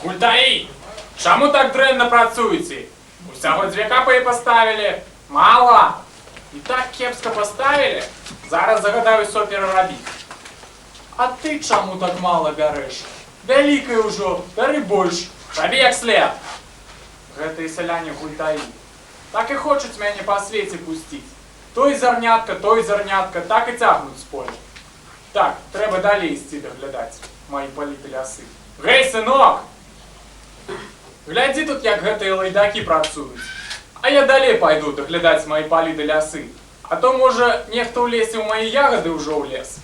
Гультаї, чому так дренно працюєте? Усього 2 копи поставили. Мало. І так кепсько поставили. Зараз загадаю все переробити. А ти чому так мало береш? Великий уже, бери більше. Роби як слід. Гэты селяне гультаї. Так і хочуть мене по світі пустити. То й зернятка, так і тягнуть з поля. Так, треба далі йти доглядати, мої політи ляси. Гей, синок! Гляди тут, як гэтые лайдаки працюють. А я далі пойду доглядати мої політи ляси. А то, може, нехто в лісі у мої ягоди вже улез.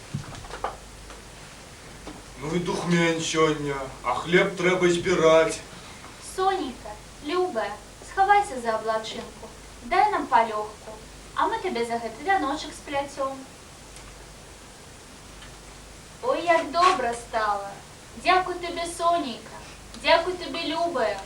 Ну і духмянь сьогодні, а хліб треба збирати. Сонька, Любе, сховайся за облачинку, дай нам пальохку, а ми тобі за гэты вяночок сплятем. Ой, як добре стало. Дякую тобі, Сонька, дякую тобі, Любе.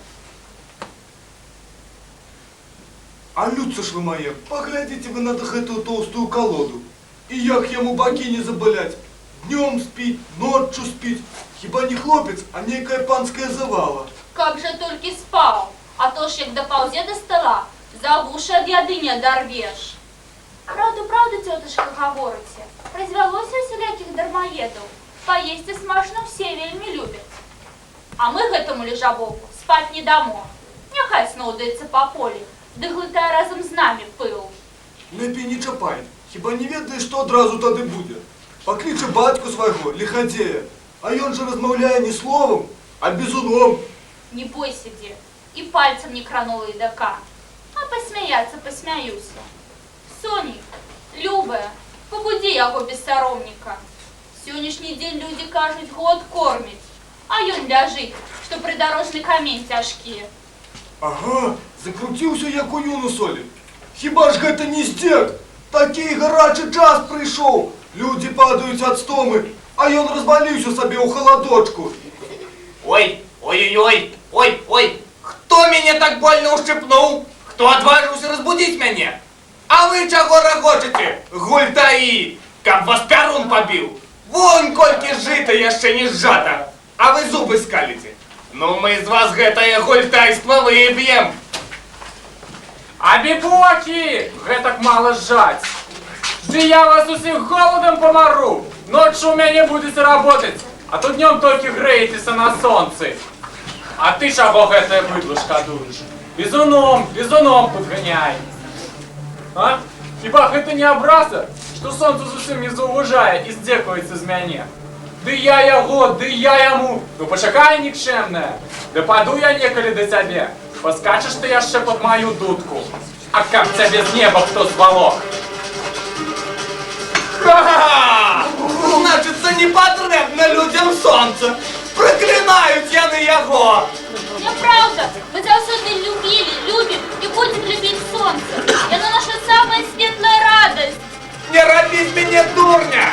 А лються ж ви моє, поглядите ви на гэтую толстую колоду. І як йому боки не заболять. Днем спить, ночью спить. Хіба не хлопець, а некая панская завала. Как же толькі спав, а то ж як доползе до стола, за вуші ад яды не дорвеш. Правду, тетушка, говорите, произвелося усіляких дармоедов, поесть и смачно все вельми любят. А мы гэтому лежабоку спать не дамо. Няхай сноудається по полі, ды глитає разом з нами пил. Лепей не чапай, хіба не ведаєш, що одразу тады буде. Покличе батьку свого, лиходея, а ён же розмовляє не словом, а бізуном. Не бойся, де, і пальцем не кранула едака. А посміяться посміюся. Сонік, Любе, побуди яго бессоромника. Сьогоднішній день люди кажуть, год кормить, а ён ляжить, що придорожний камінь тяжкий. Ага, закрутився як у юну солі. Хіба ж гэта не здек? Такий гарячий час прийшов. Люди падають від стоми, а ён розвалився собі у холодочку. Ой, ой-ой-ой, ой, хто мене так больно ущипнув? Хто отважився розбудить мене? А ви чого регочете, гультаї? Каб вас перун побив? Вон кольки жита яще не зжата, а ви зуби скалите. Ну ми з вас гэтае гультайство выб'ем. А бібоки! Гэтак мало сжать. Жди, я вас усіх голодом помару. Ночью у меня будете работать, а то днем только греетеся на солнце. А ты чего гэтае быдло шкадуешь? Бізуном подгоняй. А? Хіба гэта не образа, что солнце зусім не зауважае и здзекуецца з мяне? Ды я яго, ды я яму. Ну почакай, нікчемная. Да паду я некалі да цябе. Поскачешь ты яшчэ под мою дудку. А как цябе з неба хто звалок? Ха-ха-ха! Значиться, не потрібно людям сонце. Проклинають яни його. Неправда, мы завсёды любили, любим и будем любить солнце. И оно наша самая светлая радость. Не робіть мене дурня!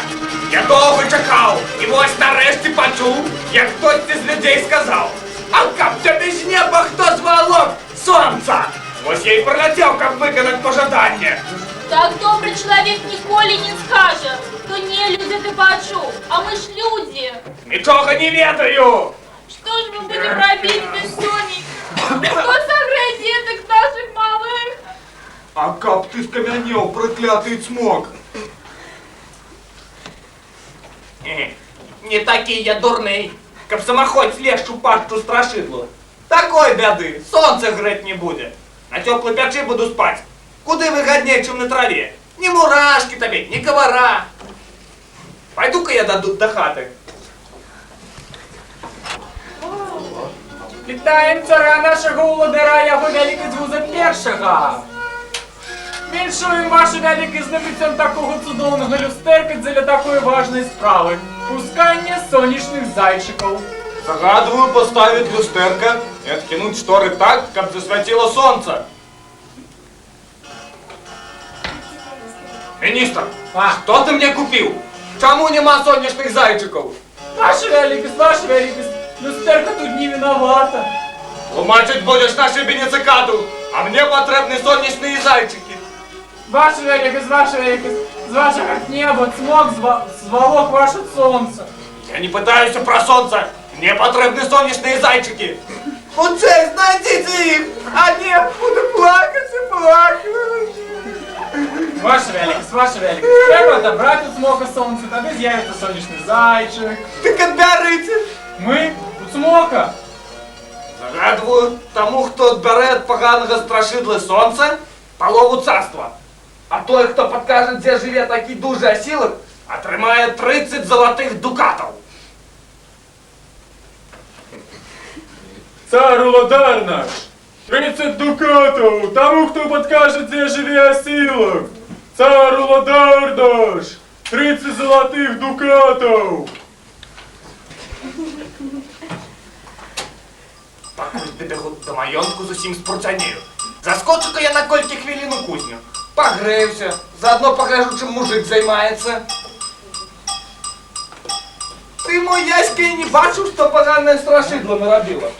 Я довго чекав, і ось нарешті почув, як хтось з людей сказав. А каб тобі з неба хто звалок сонця! Ось я й прилетів, каб виконати пожадання. Так добрый человек ніколи не скаже, то не люди ты почув, а мы ж люди. Нічого не ведаю! Что ж мы будем робить без Соненьки? Кто согреет деток наших малых? А каб ти скам'янів, проклятий цмок. Не такий я дурний, каб самохоть легшу пащу страшидло. Такой беды, сонце греть не буде. На теплой печи буду спать. Куди вигоднее, чем на траве. Ни мурашки тобі, ни комара. Пойду-ка я до хати. Вітаємо царя нашого володаря, його великість вуза першого. Віншуємо ваше велике з набиттям такого цудовного люстерка для такої важної справи. Пускання сонячних зайчиків. Загадываю поставить люстерка и откинуть шторы так, как засветило солнце. Министр, А, что ты мне купил? Чому нема сонячних зайчиків? ваша великість, люстерка тут не виновата. Тлумачить будеш на шибені цикаду, а мені потрібні сонячні зайчики. Ваша великість, з вашого неба цмок зволок ваше сонце. Я не пытаюсь про солнце, Мне потрібні сонячні зайчики. Оце, знайдіть їх, а не буду плакати. Ваше великость, ваше великость, треба отобрать у смока сонце, тогда з'явиться сонячний зайчик. Так отберите. Ми у смока. Загадую тому, хто відбере від поганого страшидла сонце, полову царства. А той, хто підкаже, де живе такий дуже осілок, отримає 30 золотих дукатів. Цар Уладар наш, 30 дукатов тому, кто подкажет, где живе осилок. Цар Уладар наш, 30 золотых дукатов. Покуль добегу до майонку з усім спорцянію. Заскочу-ка я на кольки хвилину кузню. Погреюся, заодно покажу, чим мужик займається. Ти, мой Яська, і не бачив, що погане страшидло наробило.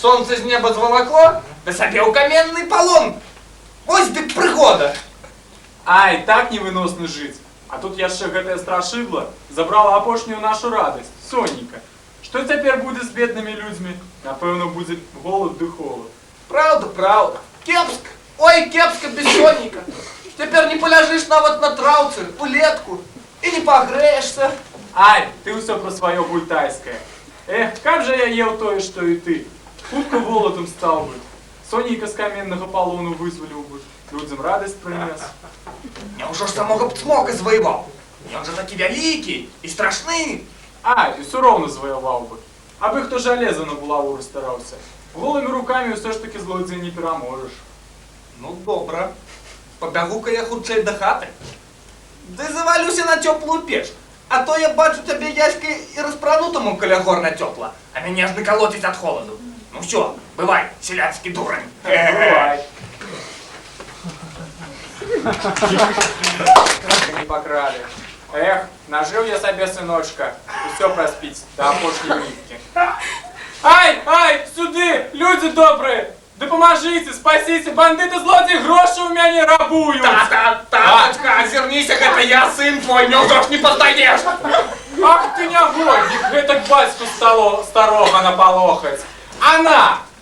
Сонце з неба зволокло, да собі у каменний полон. Ось дик пригода. Ай, так невыносно жить. А тут яшчэ гэтае страшыдло забрала апошнюю нашу радость, Соненька. Что теперь будет с бедными людьми? Напэўна, будет голод ды холод. Правда, правда. Кепска. Ой, кепска без сонника. Теперь не поляжешь нават на трауце, у летку, и не погреешься. Ай, ты все про свое гультайское. Эх, как же я ел то, что и ты. Хутко голодом стал бы. Соненька с каменного полону вызволил бы. Людям радость принес. Неужо ж самого Пцмока завоевал? Он же таки великий и страшный. Ай, и суровно завоевал бы. Аби хто железо на булаву розтарався. Голими руками все ж таки злодзей не пераможеш. Ну, добре. Побягу-ка я хутчэй до хаты. Да завалюся на теплую печь. А то я бачу тебе, Яська, и распранутому коля горна тепла, а меня ж наколотить от холоду. Ну все, бывай, селянский дурень. Бывай. Не покрали. Эх, нажил я себе, сыночка, и все проспить до опошней нитки. Ай, ай, сюды, люди добрые, да поможите, спасите, бандиты злодеи гроши у меня не рабуют. Таточка, озернись, это я, сын твой, неужо ж не познаешь? Ах ты негодник, это к батьку старого наполохать.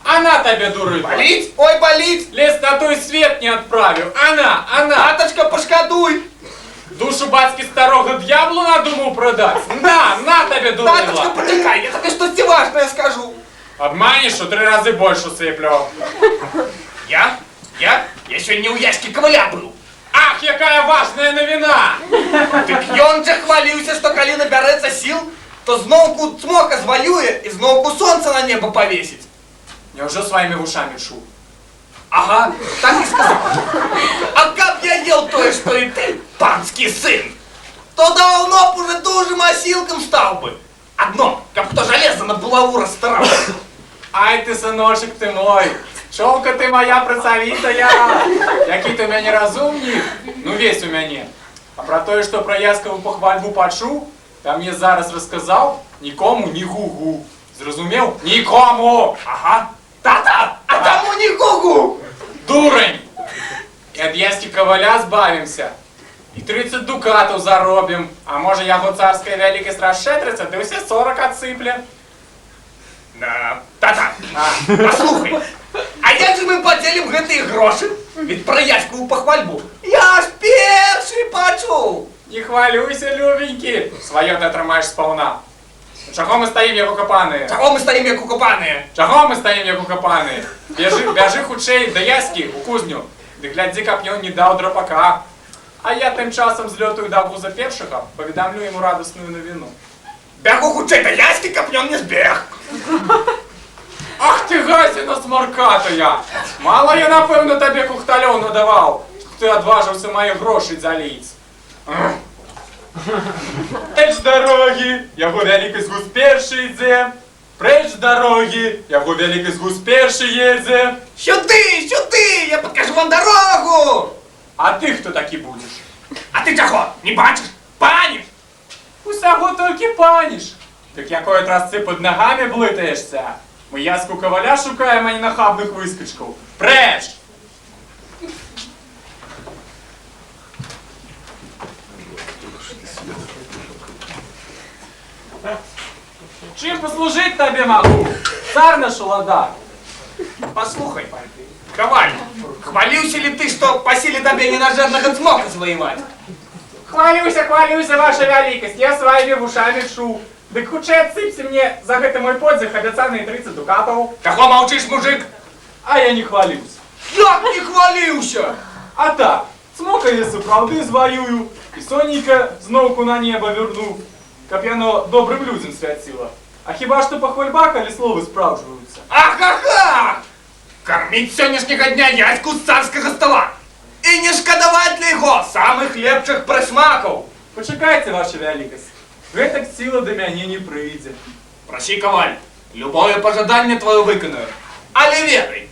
Она тебе дурыба. Болить? Ой, болить! Лес на той свет не отправил, она. Таточка, пошкодуй! Душу батьки старого дьяволу надумал продать? На тебе, Таточка, дурыла. почекай, я тебе что-то важное скажу. Обманешь, у 3 раза больше сыплю. Я сегодня у Яськи коваля был. Ах, какая важная новина! Так ён же хвалился, что коли наберется сил, то знову Цмока звоює и знову сонце на небо повесить. Неужели своими ушами шу? Ага, так и сказал. А как я ел то, что и ты, панский сын, то давно б уже дужим осилком стал бы. Одно, как кто железо на булаву расстарал. Ай ты, сыночек ты мой! Чолка ты моя працавітая! Який ты у меня неразумник, ну весь у меня. А про то, что про Яскову похвальбу почу, там мне зараз рассказал, никому не гу-гу. Зрозумел? Никому! Ага, та-та, а тому не гугу. Дурень! И от Яски коваля збавимся. И 30 дукатов заробим. А може яго царская великость расшетрится, да все 40 отсыплем. Да, та-та, послухай, а як же ми поділим гэтые гроші? Ведь про Яськову похвальбу я ж перший почув. Не хвалюйся, любенький. Своє ти тримаєш сповна. Чого ми стоїм, як укопані? Чого ми стоїм, як укопані? Чого ми стоїм, як укопані? Бяжи хутчей до Яськи у кузню. Ды глядзі, каб ён не даў драпака. А я тим часом зльотую до вуза першого, повідомлю йому радісну новину. Бягу хутчей до Яськи, каб ён не збег. Ах ти, газіна смаркатая! Мало я, напевно, тобі кухтальов надавав, що ти одважився мої гроші залить. Преч дороги, яго великость гус перший йде. Преч дороги, яго великость гус перший їде. Сюди, я покажу вам дорогу. А ти хто такий будеш? А ти чого, не бачиш? Панів? Усяго тільки паніш. Так якої раз ти під ногами блитаєшся? Ми Яску коваля шукаємо, а не нахабних вискочків. Преч! Чим послужить тебе могу? Царь наш лада. Послухай, Коваль, хвалился ли ты, что по силе тебе ненажерного смог завоевать? Хвалюся, ваша великость, я своими ушами шу. Дык хутчэй отсыпьте мне за гэты мой подзих обяцанные 30 дукатов. Кого молчишь, мужик? А я не хвалюсь. Як не хвалился? А так, смока я сапраўды зваюю, і сонейка зноўку на неба верну, каб яно добрым людзям свяціла. А хіба што пахвальба, калі словы спраўджваюцца. Ахаха! Кормить сегодняшнего дня яську с царского стола. И не шкодовать для его самых лепших присмаков. Пачакайце, ваша вялікасць. Гэтак сила да мяне не прыйдзе. Проси, Коваль, любое пожадание твое выконаю. Але ведай,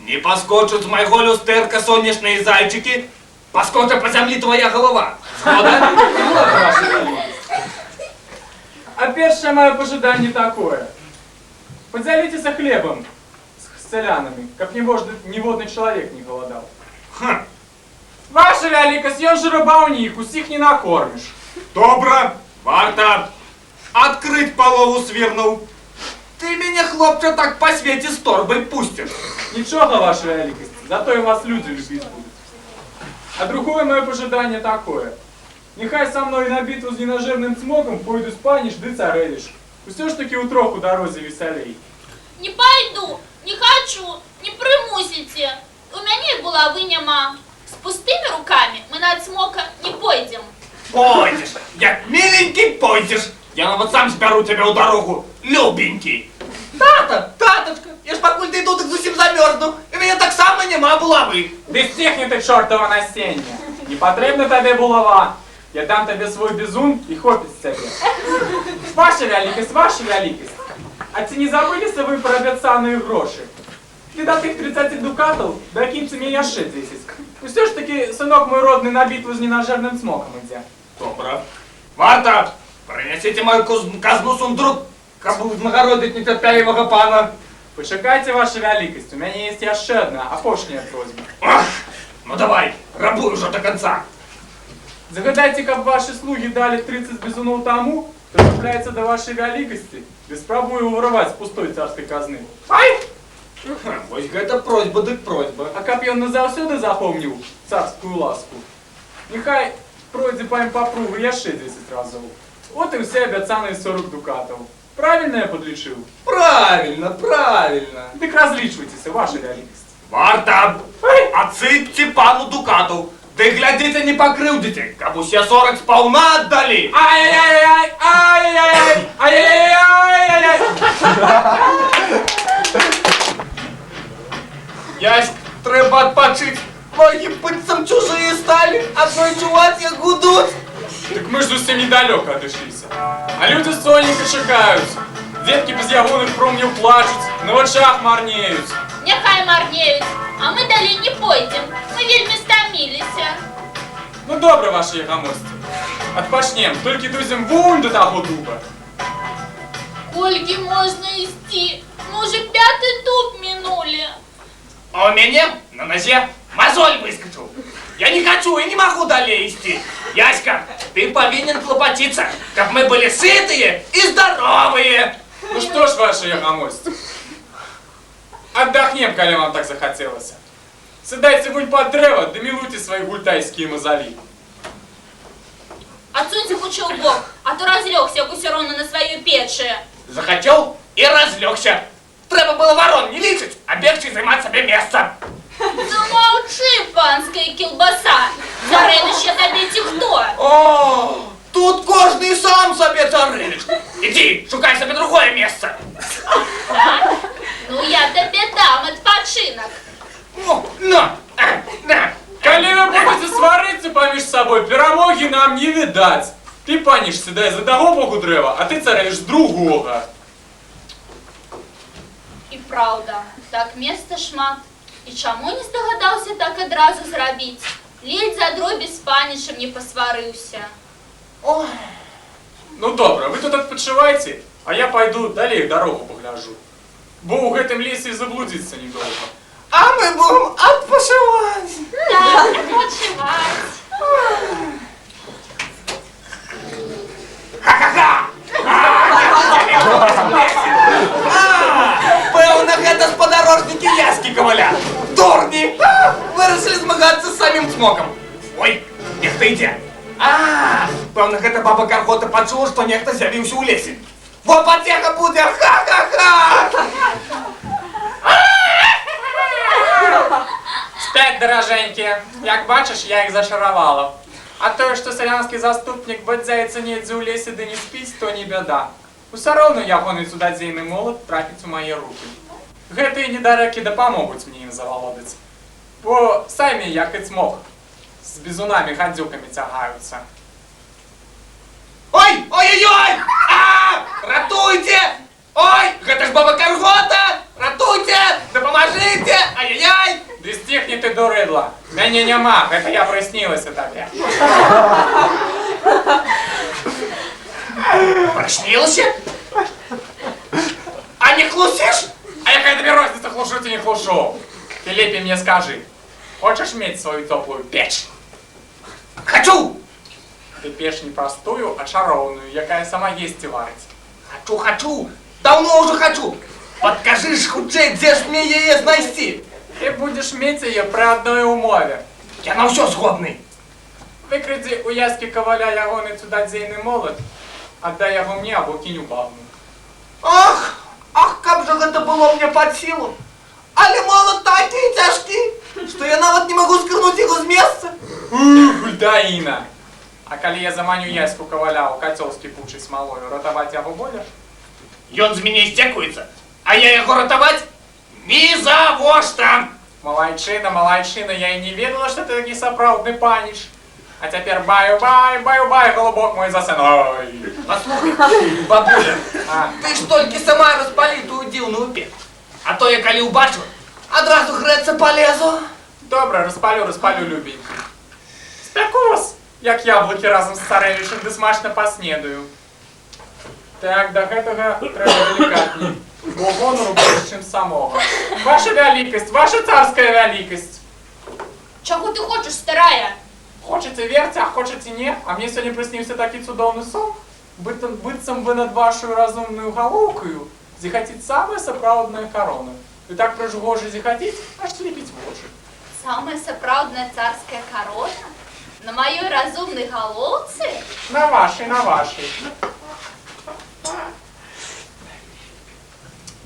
не поскочут с моего люстерка сонячные зайчики, поскочит по земле твоя голова. Згода? Ладно, ваша вялікасць. А першае маё пажаданне такое. Подзяліцеся хлебам з сялянамі, каб ніводны чалавек не галадаў. Хм, Ваша вялікасць, ён жа рабаўнік, усіх не накорміш. добро, варта. Открыть полову свернул. Ты меня, хлопче, так по свете с торбой пустишь. Нічога, ваша вялікасць, зато і вас людзі любіць будуць. А другое маё пажаданне такое. Нехай са мной на бітву з ненажерным цмокам пойдуць паніш ды царэвіш. Усё ж таки утрох у дарозе весялей. Не пойду, не хочу, не примусите. У меня булавы нема. С пустыми руками мы на цмока не пойдем. Пойдешь, як миленький пойдешь. Я вот сам сберу тебя у дорогу, любенький. Таточка, я ж покуль ты тут зусім замерзну. И меня так само нема булавы. Ды стихни ты, чортова насіння. Не патрэбна табе булава. Я дам табе свой бізун і хопіць з цябе. Ваша вялікасць. А ці не забыліся вы пра абяцаныя грошы? Ты да тых 30 дукатаў дакіньце мне яшчэ 10. Усё ж таки, сынок мой родны, на бітву з ненажерным цмокам ідзе. Добро. Варта, принесите мою казну сундрук, каб узнагародить нетерпяливого пана. Пачакайце, ваша вялікасць, у мяне есть яшчэ адна апошняя просьба. Ах, ну давай, рабуй уже до конца. Загадайце, каб ваши слуги дали 30 бізуноў таму, хто чапляецца да вашай вялікасці, ды спрабую ўвараваць з пустой царскай казны. Ай! Вось гэта просьба дык просьба. А каб ён назаўсёды запомніў царскую ласку, нехай пройдзе па ім папругу яшчэ 10 разоў. От і ўсе абяцаныя 40 дукатаў. Правильно я подлічыў? Правильно. Дык разлічвайцеся, ваша вялікасць. Варта, отсыпьте пану дукату. Да и глядите, не покрывдите, каб усе 40 сполна отдали. Ай-яй-яй! Яськ, треба отпочить. Ноги пыццам чужие стали, одной чуваць як гудуть. Так мы ж зусім недалёка адышліся. А людзі сонненька чакаюць. Дзеткі без ягоных промняў плачуць, на вачах марнеюць. Нехай марнеют, а мы далей не пойдем. Мы вельми стомились. Ну добра, ваша ягамосці. Адпачнем, толькі дузем вунь до таго дуба. Кольки можно идти? Мы уже 5-й дуб минули. А у меня на нозе мозоль выскочил. Я не хочу и не могу далее идти. Яська, ты повинен хлопотиться, как мы были сытые и здоровые. Ну што ж, ваша ягамосці, аддахнем, калі вам так захацелася. Сідайце вунь пад дрэва, ды мілуйце свае гультайскія мазалі. Отсунься хуче в бок, а то разлегся, як усё роўна на сваёй печы. Захотел и разлегся. Треба было ворон не лічить, а бегче займать себе место. Замолчи, панская кілбаса. Зарэліще табе ці хто? О, тут кожный сам себе царевич. Иди, шукай себе другое место. Так? Ну я табе дам адпачынак. О, на. Калі вы будете сварыцца паміж сабой, перамогі нам не відаць. Ты, паніш, сідай за таго боку дрэва, а ты царэвіш з другога. І праўда, так места шмат. І чаму не здагадаўся так адразу зрабіць? Ледзь за дробі з панішам не пасварыўся. Ой. Ну добра, вы тут адпачывайце, а я пайду далей дарогу пагляджу. Бо ў гэтым лесе і заблудзіцца недолго. А мы будем отпочивать. Так, адпачываць. Ха-ха-ха! Певно, гэта спадарожнікі Яскі Каваля. Дурні! Вырашылі змагацца з самім цмокам. Ой, нехта ідзе. Певно, гэта баба Каргота пачула, што нехта з'явіўся ў лесе. Во пацеха будзе! Ха-ха-ха! Спять, дороженькі. Як бачиш, я їх зашаровала. А то, що селянський заступник бадзяється недзе ў лесе да не спіць, то не бяда. Усё роўно ягоны цудадзейны молат трапіць у мае рукі. Гэтыя недарэкі дапамогуць мне ім завалодаць. Бо самі, як і цмок, з бізунамі гадзюкамі цягаюцца. Ой, ой-ой-ой! Ратуйте! Ой, гэта ж баба Каргота! Ратуйте! Дапамажыце! Ай-яй-яй! Ды сціхні ты, дурыдла! Мяне няма, гэта я прыснілася табе. Прыснілася? А не хлусіш? А якая тебе розница, хлушу ці не хлушу? Ты лепей мне скажи, хочешь мець свою теплую печь? Хочу! Ты печь не простую, а чароўную, якая сама есці варыць. Хочу! Давно уже хочу! Подкажи ж хутчэй, дзе ж мне яе знайсці? Ты будешь мець яе пры адной умове. Я на ўсё згодны. Выкрадзі у Яскі Каваля ягоны цудадзейны молат, аддай яго мне або кінь у багну. Ах, каб жа гэта было мне пад сілу. Але молот такі цяжкі, што я нават не магу скірнуць яго з месца. Гульдаіна! А калі я заманю Яську Каваля ў кацёл з кіпучай смалою, ратаваць яго будзеш? Ён з мяне здзекуецца, а я яго ратаваць ні завошта. Малайчына, малайчына, я і не ведала, што ты такі сапраўдны паніч. А цяпер баю-бай, баю-бай, голубок мой за сыной. Паслухай, бабуля, ты ж толькі сама распалі тую дзіўную печ. А то я калі ўбачу, адразу грэцца палезу. Добра, распалю, любенькі. Спякус, як яблыкі разам з царэвічам, ды смачна паснедаю. Так, да гэтага трэба делікатней, бо гонору больш, чым самога. Ваша вялікасць, ваша царская вялікасць. Чаго ты хочаш, старая? Хочаце верце, а хочаце не, а мне сёння прысніўся такі цудоўны сон, быццам вы над вашую разумную галоўкаю зіхаціць самая сапраўдная карона. І так прыжгожа зіхаціць, аж слепіць вочы. Самая сапраўдная царская корона? На маёй разумнай галоўцы? На вашай, на вашай.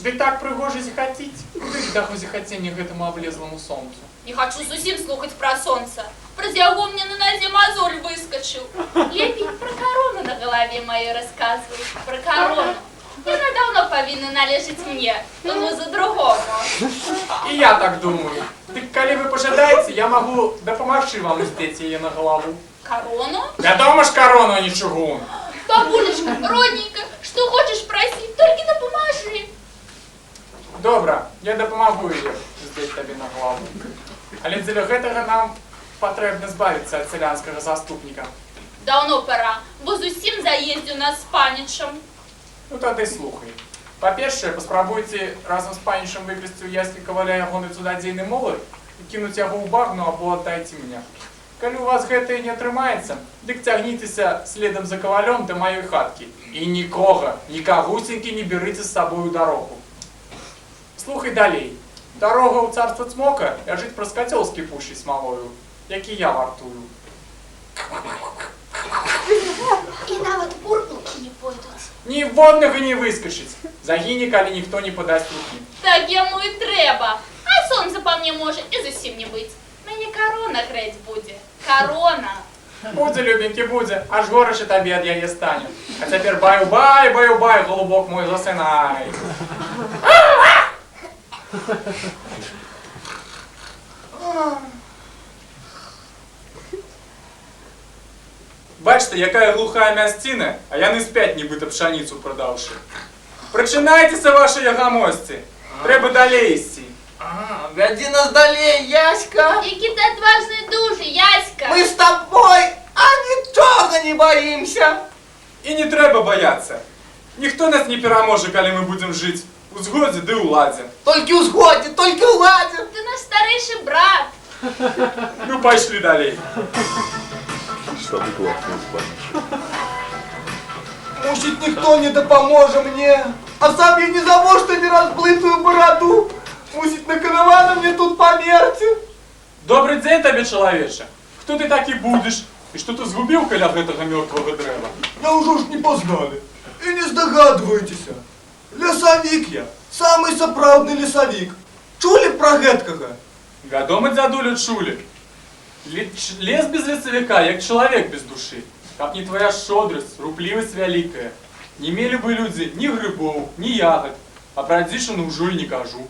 Ды так прыгожа зіхаціць, куды ж таго зіхацення гэтаму аблезламу сонцу? Не хочу зусім слухаць пра сонца. Праз яго мне на назе мазоль выскачыў. Лепей пра карону на галаве маёй расказвай. Пра карону. Яна даўно павінна належыць мне, ну за другому. І я так думаю. Дык калі вы пажадаеце, я магу дапамагчы вам уздзець яе на галаву. Карону? Вядома ж карону, а не чугун. Бабулечка, родненька, што хочаш прасіць, толькі дапамажы. Добра, я дапамагу яе здзець табе на галаву. Але дзеля гэтага нам патрэбна збавіцца ад сялянскага заступніка. Даўно пара, бо зусім заездзіў нас з панічам. Ну тады слухай. Па-першае, паспрабуйце разам з панічам выкрасці ў Яскі Каваля ягоны цудадзейны молат і кінуць яго ў багну або аддайце мне. Калі у вас гэта не атрымаецца, дык цягніцеся следам за кавалём да маёй хаткі. І нікога, нікагусенькі не берыце з сабою дарогу. Слухай далей. Дарога ў царства цмока ляжыць праз кацёл з кіпучай смалою, які я вартую. І нават бурбалкі не пойдуць. Ніводнага не выскачыць. Загіне, калі ніхто не падасць рукі. Так яму і трэба. А сонца па мне можа і зусім не быць. Мяне карона грэць будзе. Карона. Будзе, любенькі, будзе, аж горача табе ад яе стане. А цяпер баю-бай, баю-бай, голубок мой, засынай. Бачите, якая глухая мясціна, а яны спять, нібыта пшаніцу прадаўшы. Прачынайцеся, вашы ягамосці. Трэба далей ісці. Вядзі нас далей, Яська. Які ты адважны дужы, Яська. Мы з табой, а нічога не баімся. І не трэба баяцца. Ніхто нас не пераможа, калі мы будзем жыць у згодзе ды ў ладзе. Толькі ў згодзе, толькі ў ладзе. Ты наш старэйшы брат. Ну, пайшлі далей. Что ты классный спать? Мусить, никто не допоможе мне. А сам я не за что не розблитую бороду. Мусить, наканавана мне тут померти. Добрый день тебе, человече. Кто ты таки будешь? И что ты згубил каля гэтага мертвого древа? Я уже ж не познали. И не здогадываетесь. Лесовик я. Самый сапраўдны лесовик. Чули про гэткага? Вядома, дзядуля, чулі. Лес без лесовика, як человек без души. Как не твоя шодрасць, руплівасць вялікая. Не мелі бы людзі ні грибоў, ні ягод, а пра дзічыну ўжо і не кажу.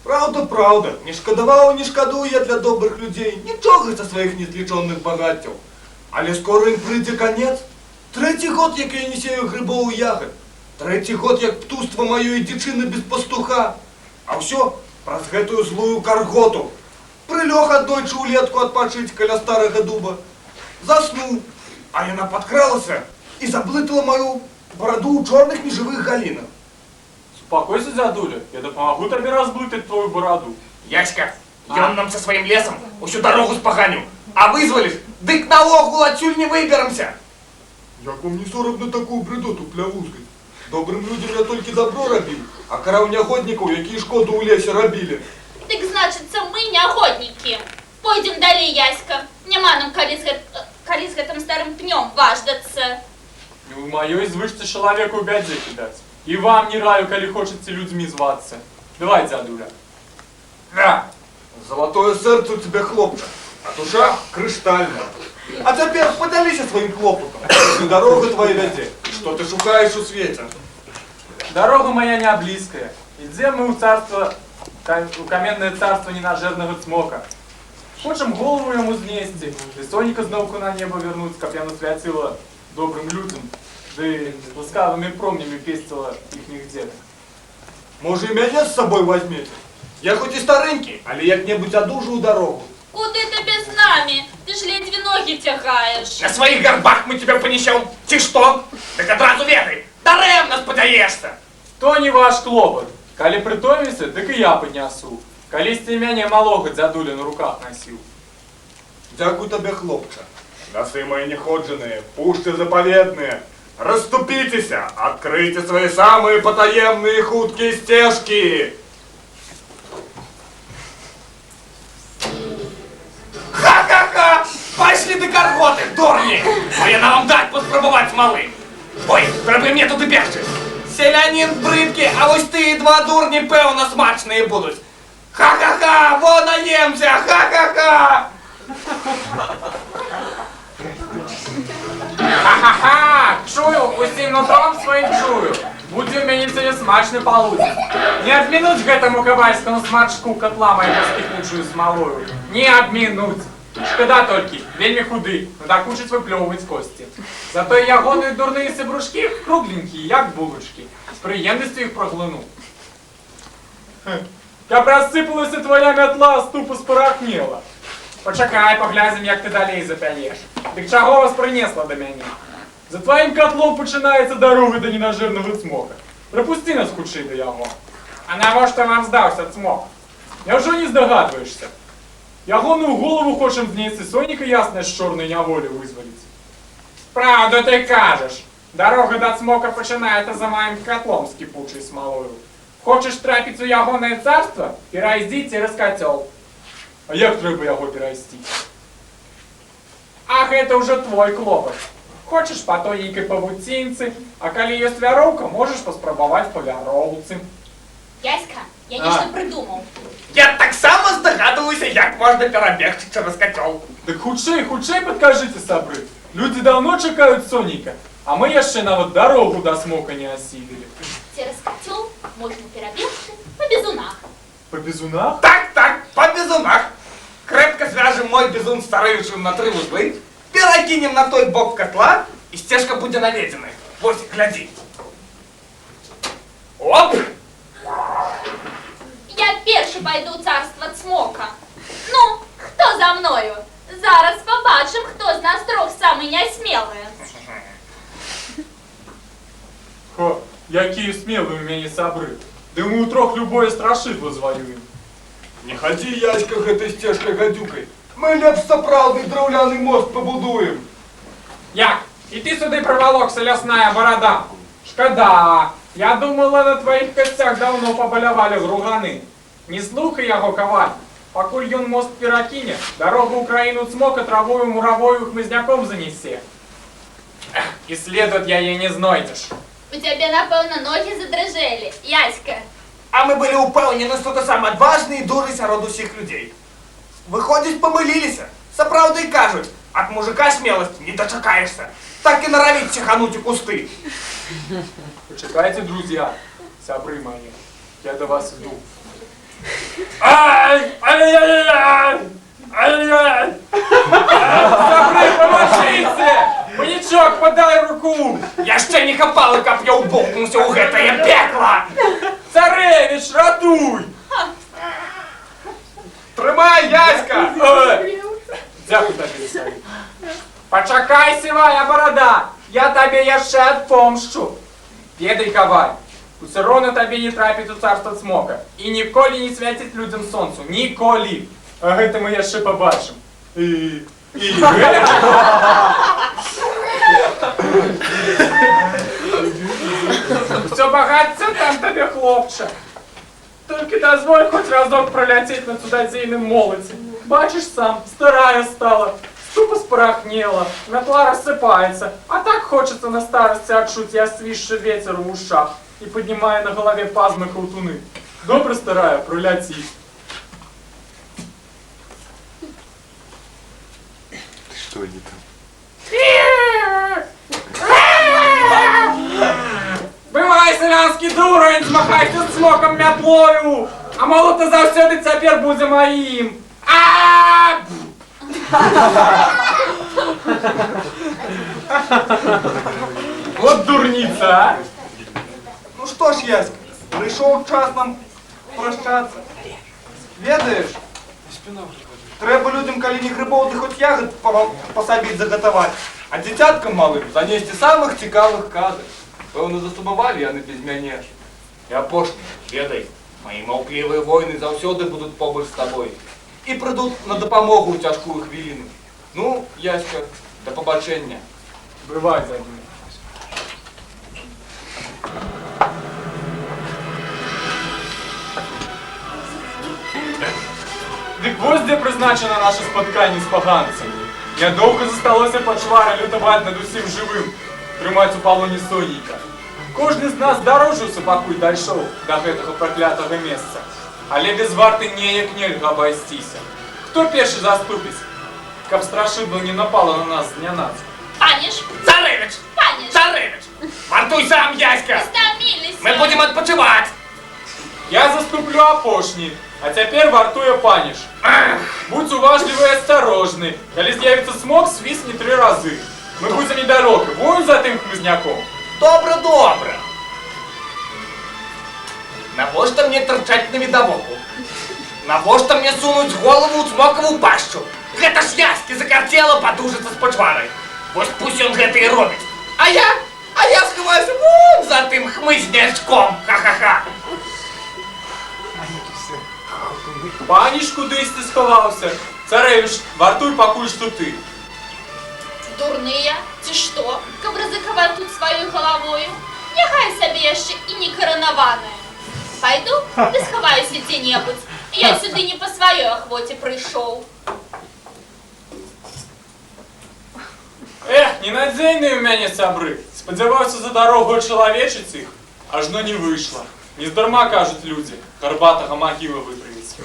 Правда, правда. Не шкадаваў, не шкадую я для добрых людей. Нічога са сваіх незлічоных багаццяў. Але скоро ім прыйдзе канец. Трэці год, як я не сею грибоў і ягод. Трэці год, як птуства маё і дзічына без пастуха. А ўсё праз гэтую злую карготу. Прылёг аднойчы ўлетку адпачыць каля старага дуба. Заснуў, а яна падкралася і заблытала маю бороду ў чорных нежывых галінах. Успокойся, дзядуля, я дапамагу табе разблытаць твою бороду. Яська, ён нам со своим лесом усю дорогу спаганю. А вызвалишь, дык наогул отсюль не выберемся. Як вам не соромно такую бредоту плявузгать? Добрым людям я толькі добро рабіў, а караў нягоднікаў, якія шкоду ў лесе рабілі. Дык значыцца, мы не охотники. Пойдем далей, Яська. Няма нам калі з гэтым старым пнём важдацца. Не ў маёй звычцы чалавеку ў бядзе кідаць. І вам не раю, калі хочаце людзьмі звацца. Давай, дзядуля. На, золотое сердце у тебя, хлопчик, а душа крыштальная. А теперь подалися своим хлопотом, и дорога твоя вяде. Что ты шукаешь у свете? Дорога моя не близкая. Идем мы у царства, у каменное царство ненажерного цмока. Хочем голову ему знести, и соника зновку на небо вернуть, как яно святила добрым людям, да и ласкавыми промнями пестила ихних дедов. Может, и меня с собой возьмете? Я хоть и старенький, але як-небудь одужаю дорогу. Куды ты без нами? Ты ж ледве ноги тягаешь. На своих горбах мы тебя понесем. Ти что? Так одразу ведай, даремно спадаешься. То не ваш клопот. Коли притомишься, так и я поднесу. Коли стемяние малого дзядуля на руках носил. Дякую тебе, хлопче. Носы мои неходженые, пушты заповедные. Расступитесь, откройте свои самые потаемные хуткие стежки. Ха-ха-ха! Пошли до карготы, дурни! А я нам дать поспробовать малым. Ой, треба мне тут и бегче. Селянин бридкий, а ось ти і два дурні, певно, смачні будуть. Ха-ха-ха! Вон наємся! Ха-ха-ха! Ха-ха-ха! Чую, усім нутром своїм чую. Будзе ў мяне цябе смачны полудзень. Не адмінуць гэтаму кавальскаму смачку котла маю паскіпучую смалою. Не адмінуць. Шкада толькі, вельмі худы, надакучыць выплёўваць косці. Зато ягоныя дурныя сябрушкі кругленькія, як булачкі. З прыемнасцю іх праглыну. Каб рассыпалася твоя мятла, ступа спарахнела. Пачакай, паглядзім, як ты далей запянеш. Дык чаго вас прынесла да мяне? За твоим котлом починається дорога до ненажерного цмока. Пропусти нас хутчэй до яго. А навошта вам здаўся цмок? Няўжо не здагадваешся? Ягоную голову хочам знесці, соніка ясная з чорнай няволі вызваліць. Правду ты кажаш. Дорога до цмока починаецца за маім котлом з кіпучай смалою. Хочаш трапіць у ягонае царство? Перайдзі цераз кацёл. А як трэба яго перайсці? А гэта ўжо твой клопат. Хочешь по тоненькой павуцінцы, а калі ёсць вяроўка, можешь паспрабаваць по вяроўцы. Яська, я нешта придумал. Я так само здогадываюся, як можна перабегчы через котел. Так хутчэй, хутчэй падкажыце, сабры. Людзі даўно чакаюць сонейка, а мы яшчэ нават дарогу да смока не асілілі. Цераз кацёл можна перабегчы па бізунах. По бізунах? Так, по бізунах. Крепко звяжем мой бізун старыючым на 3 вузлы, перакинем на той бок котла, и стежка будет наведена. Вот, гляди. Оп! Я першы пайду ў царства цмока. Ну, хто за мною? Зараз побачым, хто з нас трох самы нясмелы. Ха, якія смелыя ў мяне сабры. Ды мы ўтрох любое страшыдло зваюем. Не ходи, Яська, гэтай сцежкай гадюкай. Мы лепш сапраўдны драўляны мост пабудуем. Як? І ти сюди приволокся, лясная борода. Шкода, я думала, на твоїх костях давно побалявали гругани. Не слухай його, коваль. Покуль ён мост перакине, дорогу Украину цмока травою муровою хмызняком занесе. Эх, и следовать я ей не знойдешь. У тебя, напевно, ноги задрожали, Яська. А ми були упевнені, що ти сам відважний і дуже серед усіх людей. Виходить, помилилися. Справді й кажуть, от мужика смілості не дочекаєшся. Так і норовить чихануть у кусти. Почекайте, друзья, сябры мои, я до вас иду. Ай! Ай-яй-яй! Ай-яй! Сябры, поможите! Манячок, подай руку! Я ще не хапав і коп'я вбовкнувся у гетає пекло! Царевич, ратуй! Тримай, Яська! Дякую тобі, старий. Почекай, сивая борода, я тебе яшчэ отпомщу. Ведай, коваль, усе роўна табе не трапіць у царства цмока і ніколі не свяціць людзям сонцу, ніколі. А гэта мы яшчэ побачым. Все багацце там табе, хлопча. Толькі дазволь хоць разок проляцець на цудадзейным молоце. Бачыш сам, старая стала, ступа спорахнела, метла рассыпается, а так хочется на старости отчуть я свищу ветер в ушах и поднимая на голове пазмы колтуны. Добре, старая, проляти. Что они там? Бывай, селянский дурень, змахайся з смоком мятлою, а молото завсёды цяпер будзе маім. Вот дурница, а! Ну что ж, Яська, прийшов час нам прощатися. Ведаєш, треба людям, коли не грибов, да хоч ягод пособить заготовать, а дитяткам малим занести самих цікавих казок. Певно, засумували яны без мяне. Я апошні, ведай, мої мовкливі воїни завсёди будуть побач з тобою. І прийдуть на допомогу у тяжку хвилину. Ну, Яська, до побачення. Бывай, задний. Дык вось де призначено наше споткання з поганцями. Нядовго засталося почвара лютувати над усім живим, тримать у полоні сонника. Кожен з нас дорожився, покуль дійшов до гэтага проклятого месца. Але без варти ніяк нельга обойстися. Хто перший заступить, каб страшидло не напало на нас знянацька? Паніш, Царевич! паніш, Царевич! Вартуй сам, Яська! стомились. Ми будемо відпочивати! Я заступлю опошні, а тепер вартує паніш. Будь уважливий і осторожний. Коли з'явиться смог, свисни 3 рази. Ми будемо недалеко, вон за тим хмизняком. Добре, добре. Навошта мені торчать на відавоку? Навошта мені сунуть голову у цмокову пащу? Гэта ж Яськи закартело подужиться з почварой. Ось пусть он гэта і робить. А я сховаюся вон за тим хмизнячком. Ха-ха-ха. Паніш, кудись ти сховався. Царевич, вартуй покуль що ти. Дурные, ці что, каб ризикувати тут своєю головою? Нехай собі я ще і не коронована. Пойду і сховаюся де-небудь. Я сюди не по своїй охоті прийшов. Ех, ненадзейні у мене сябри. Сподівався за дорогою чоловічиці, аж но не вийшло. Нездарма, кажуть люди, горбатого могила витриється.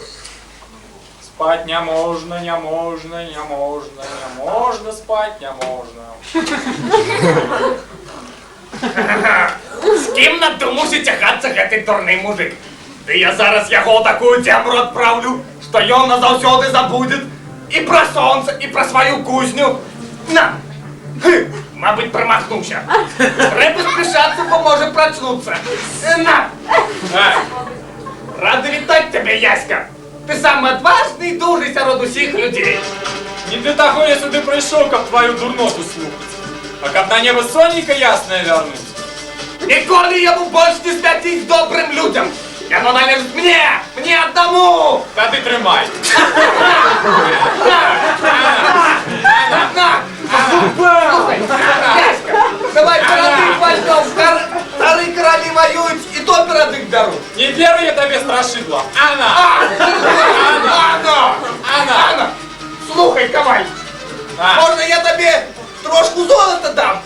Спать не можна, не можна, не можна, не можна, спать не можна. З ким надумався тягатися гэтый дурний мужик? Да я зараз його в такую тямру отправлю, що ён назавсёды забудет і про сонце, і про свою кузню. На! Мабуть, промахнувся. Треба спішатися, бо може прочнуться. На! Радий вітати тебе, Яська. Ти самий відважний і дужий серед усіх людей. Не для того я сюди прийшов, каб твою дурноту слухати, а каб на небо сонника ясное вернуть. Ніколи йому більше не святить добрим людям. Яно належить мені одному. Та ти тримай. На! Слухай, Давай перадых возьмем. Старые короли воюют, и то перадых берут. Не верю я тебе страшидло. Она! Анна! Слухай, Коваль, можно я тебе трошку золота дам?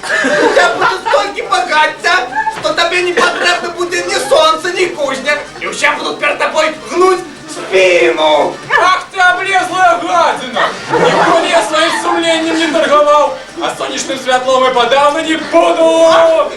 Я буду столько богатця, что тебе не потрібно буде ни солнце, ни кузня. И все будут перед тобой гнуть спину. Ах ты облезлая гадина! Никто я своим сумлением не торговал, а сонячным светлом и подавно не буду! Она!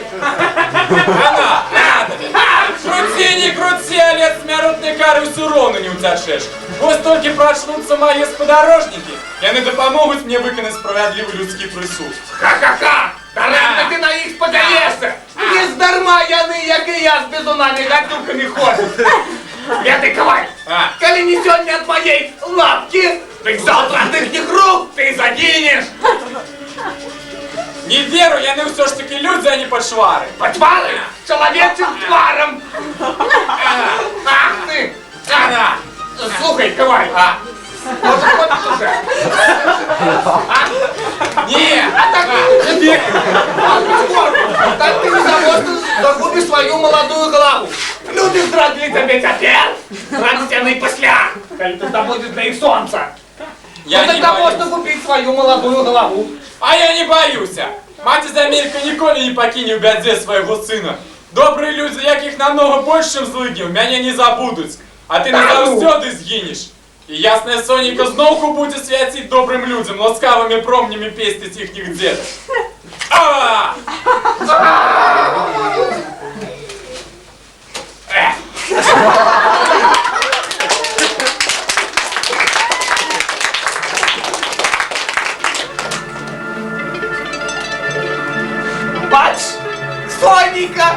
Крути, не крути, а лет смертной кары все равно не утешишь. Пусть только проснутся мои сподорожники, и они допомогут мне виконати справедливий людський присуд. Ха-ха-ха! Даремно ти на їх сподаєшся! Не здарма яни, як і я, з бізунами гадюками ходять! Пятый Коваль, коли не сьогодні от моей лапки, так завтра от их рук ты загинешь! Не верю, я не все ж таки люди, а не подшвари. Почвары человечим тваром! Ах ты! Она! Слухай, Коваль, может ходить уже? Не! Так ты незаметно загубишь свою молодую голову. Люди здравствуй тебе теперь, радостяны після, коли ты добудешь до их солнца. Я Ну не тогда боюсь. можно купить свою молодую голову. А я не боюсь. Мать из Америки ніколи не покине в беде своего сына. Добрые люди, яких намного больше, чем злыднів, меня не забудут. А ты назавсёды згинешь. И ясная Сонька знову буде святить добрым людям, ласкавыми промнями пестить ихних дедов. А! Бач, Сонька!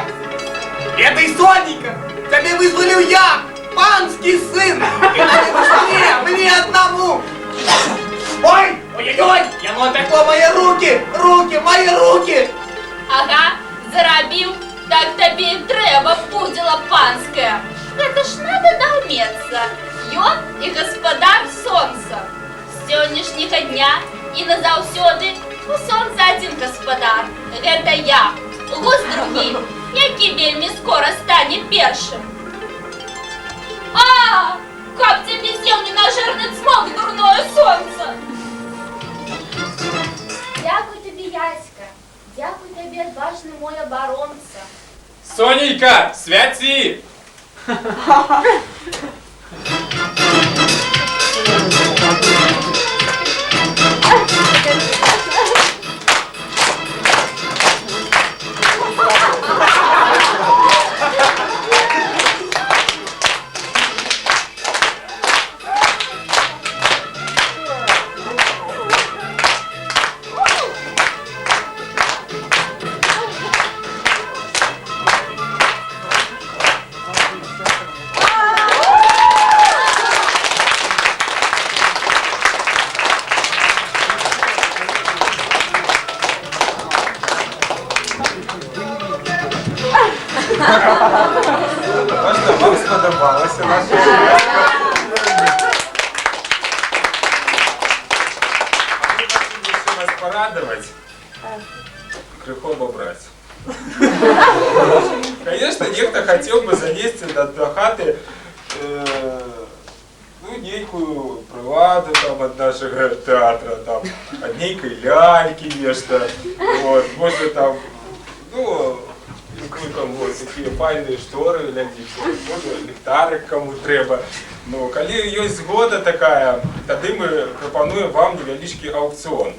Этой Сонька тебе вызволил я, панский сын! И не мне одному! Ой, ой-ой-ой, я напекло мои руки, мои руки! Ага, заробил, так тебе и треба, пудила панская. Это ж надо долметься. Ён и господар солнца. С сегодняшнего дня и назаўсёды у солнца один господар. Это я. Гусь другі, які вельмі скоро стане першим. А, как тебе съел ненажерный цмок, дурное солнце! Дякую тобі, Яська. Дякую тобі, отважний мой оборонця. Сонейка, святи! Можна вам сподобалося наша вас порадовать, крыхом обрать. Конечно, некто хотел бы занести до хаты ну, некую приладу там от нашего театра, там, от некой ляльки нечто, вот, может там, ну, там вот такие файные шторы глядите, може ліхтарик кому треба. Ну, коли є згода така, тоді ми пропонуємо вам невеличкий аукціон.